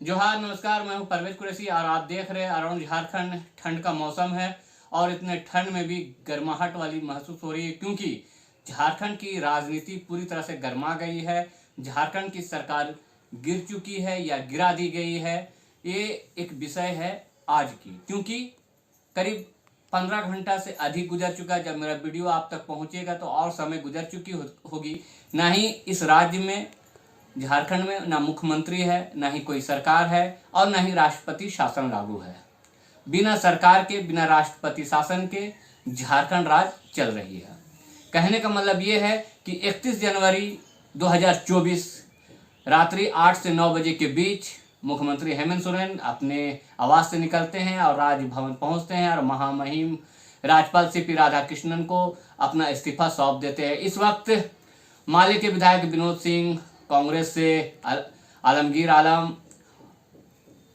जोहार, नमस्कार। मैं हूं परवेज कुरैशी और आप देख रहे हैं अराउंड झारखंड। ठंड का मौसम है और इतने ठंड में भी गर्माहट वाली महसूस हो रही है, क्योंकि झारखंड की राजनीति पूरी तरह से गर्मा गई है। झारखंड की सरकार गिर चुकी है या गिरा दी गई है, ये एक विषय है आज की। क्योंकि करीब 15 घंटा से अधिक गुजर चुका है। जब मेरा वीडियो आप तक पहुंचेगा तो और समय गुजर चुकी होगी। ना ही इस राज्य में, झारखंड में, ना मुख्यमंत्री है, ना ही कोई सरकार है और ना ही राष्ट्रपति शासन लागू है। बिना सरकार के, बिना राष्ट्रपति शासन के झारखंड राज्य चल रही है। कहने का मतलब ये है कि 31 जनवरी 2024 रात्रि 8 से 9 बजे के बीच मुख्यमंत्री हेमंत सोरेन अपने आवास से निकलते हैं और राजभवन पहुंचते हैं और महामहिम राज्यपाल सीपी राधाकृष्णन को अपना इस्तीफा सौंप देते हैं। इस वक्त माले के विधायक विनोद सिंह, कांग्रेस से आलमगीर आलम,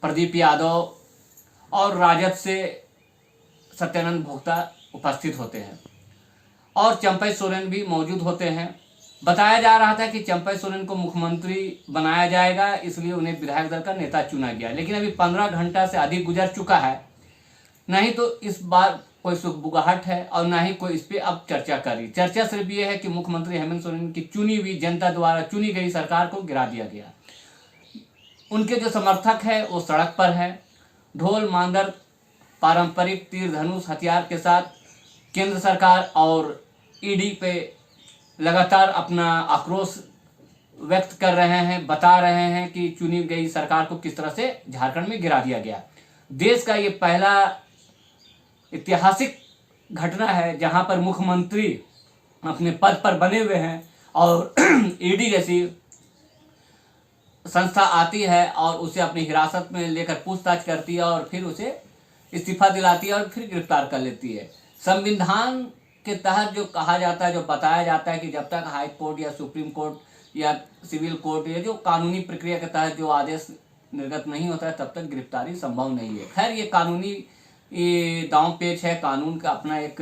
प्रदीप यादव और राजद से सत्यानंद भोक्ता उपस्थित होते हैं और चंपई सोरेन भी मौजूद होते हैं। बताया जा रहा था कि चंपई सोरेन को मुख्यमंत्री बनाया जाएगा, इसलिए उन्हें विधायक दल का नेता चुना गया। लेकिन अभी 15 घंटा से अधिक गुजर चुका है, नहीं तो इस बार कोई सुगबुगाहट है और ना ही कोई इस पर अब चर्चा करी। चर्चा सिर्फ ये है कि मुख्यमंत्री हेमंत सोरेन की चुनी हुई, जनता द्वारा चुनी गई सरकार को गिरा दिया गया। उनके जो समर्थक है वो सड़क पर है, ढोल मांदर, पारंपरिक तीर धनुष हथियार के साथ केंद्र सरकार और ईडी पे लगातार अपना आक्रोश व्यक्त कर रहे हैं, बता रहे हैं कि चुनी गई सरकार को किस तरह से झारखंड में गिरा दिया गया। देश का ये पहला ऐतिहासिक घटना है जहां पर मुख्यमंत्री अपने पद पर बने हुए हैं और ईडी जैसी संस्था आती है और उसे अपनी हिरासत में लेकर पूछताछ करती है और फिर उसे इस्तीफा दिलाती है और फिर गिरफ्तार कर लेती है। संविधान के तहत जो कहा जाता है, जो बताया जाता है कि जब तक हाई कोर्ट या सुप्रीम कोर्ट या सिविल कोर्ट या जो कानूनी प्रक्रिया के तहत जो आदेश निर्गत नहीं होता है, तब तक गिरफ्तारी संभव नहीं है। खैर, ये कानूनी दांव पेच है। कानून का अपना एक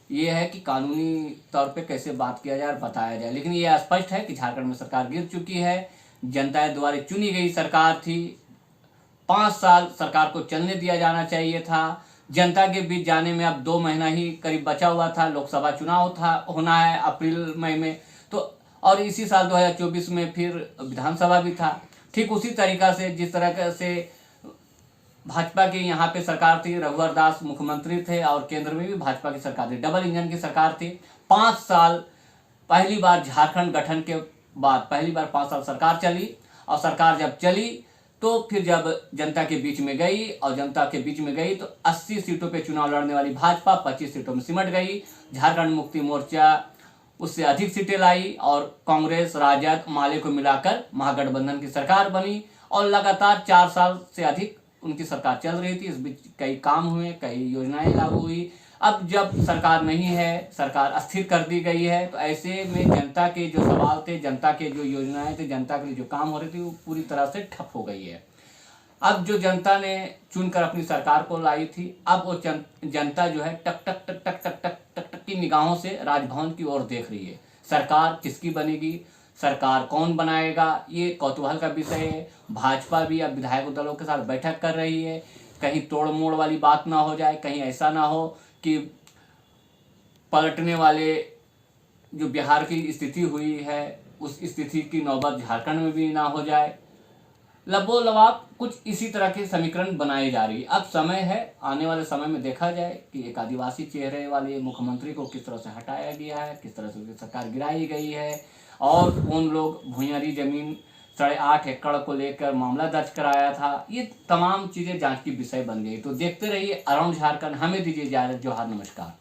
ये है कि कानूनी तौर पे कैसे बात किया जाए और बताया जाए। लेकिन ये स्पष्ट है कि झारखंड में सरकार गिर चुकी है। जनता द्वारा चुनी गई सरकार थी। 5 साल सरकार को चलने दिया जाना चाहिए था। जनता के बीच जाने में अब 2 महीना ही करीब बचा हुआ था। लोकसभा चुनाव होना है अप्रैल मई में, तो और इसी साल 2024 में फिर विधानसभा भी था। ठीक उसी तरीका से जिस तरह से भाजपा की यहाँ पे सरकार थी, रघुवर दास मुख्यमंत्री थे और केंद्र में भी भाजपा की सरकार थी, डबल इंजन की सरकार थी। 5 साल पहली बार झारखंड गठन के बाद पहली बार 5 साल सरकार चली और सरकार जब चली तो फिर जब जनता के बीच में गई और जनता के बीच में गई तो 80 सीटों पे चुनाव लड़ने वाली भाजपा 25 सीटों में सिमट गई। झारखंड मुक्ति मोर्चा उससे अधिक सीटें लाई और कांग्रेस, राजद, माले को मिलाकर महागठबंधन की सरकार बनी और लगातार 4 साल से अधिक उनकी सरकार चल रही थी। इस बीच कई काम हुए, कई योजनाएं लागू हुई। अब जब सरकार नहीं है, सरकार अस्थिर कर दी गई है, तो ऐसे में जनता के जो सवाल थे, जनता के जो योजनाएं थे, जनता के लिए जो काम हो रहे थे, वो पूरी तरह से ठप हो गई है। अब जो जनता ने चुनकर अपनी सरकार को लाई थी, अब वो जनता जो है टक टक टक टक टक टक टक टक की निगाहों से राजभवन की ओर देख रही है। सरकार किसकी बनेगी, सरकार कौन बनाएगा, ये कौतूहल का विषय है। भाजपा भी अब विधायक दलों के साथ बैठक कर रही है, कहीं तोड़ मोड़ वाली बात ना हो जाए, कहीं ऐसा ना हो कि पलटने वाले जो बिहार की स्थिति हुई है उस स्थिति की नौबत झारखंड में भी ना हो जाए। लबोलवाब कुछ इसी तरह के समीकरण बनाए जा रही है। अब समय है, आने वाले समय में देखा जाए कि एक आदिवासी चेहरे वाले मुख्यमंत्री को किस तरह से हटाया गया है, किस तरह से सरकार गिराई गई है और उन लोग भुइयारी जमीन 8.5 एकड़ को लेकर मामला दर्ज कराया था। ये तमाम चीज़ें जांच की विषय बन गई। तो देखते रहिए अराउंड झारखंड। हमें दीजिए इजाजत। जोहार, नमस्कार।